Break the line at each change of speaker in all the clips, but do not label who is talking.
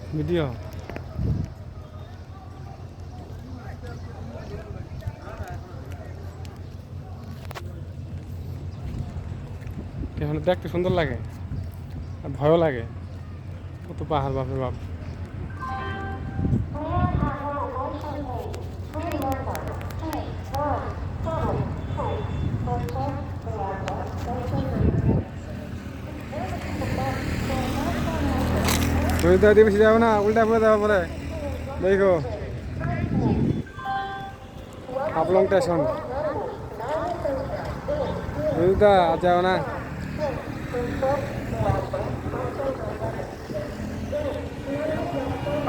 video এখানে দেখতে সুন্দর লাগে আর ভয়ও লাগে কত পাহাড় বাপরে বাপ দিয়ে বেশি যাবে না উল্টা পড়ে দেওয়া পরে দেখো হাফলং স্টেশন বুঝতে যাও না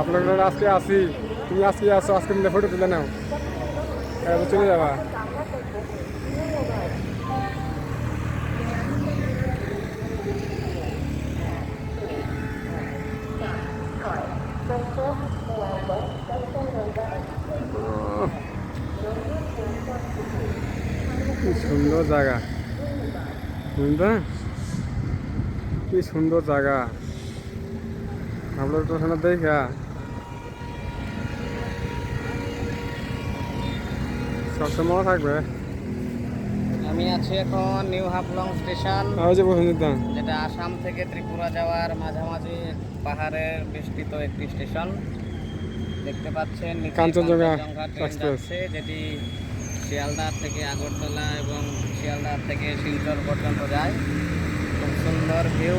আপনার আজকে আসি তুমি আজকে আসো আজকে মিলে ফটো তুলে নাও চলে যাবা কি সুন্দর জায়গা বুঝলেন কি সুন্দর জায়গা আপনার তো ওখানে দেখা সবসময় থাকবে
আমি আছি এখন নিউ হাফলং স্টেশন যেটা আসাম থেকে ত্রিপুরা যাওয়ার মাঝামাঝি পাহাড়ের বেষ্টিত একটি স্টেশন দেখতে পাচ্ছেন
কাঞ্চনজঙ্ঘা
যাচ্ছে যেটি শিয়ালদহ থেকে আগরতলা এবং শিয়ালদহ থেকে শিলচর পর্যন্ত যায় খুব সুন্দর ভিউ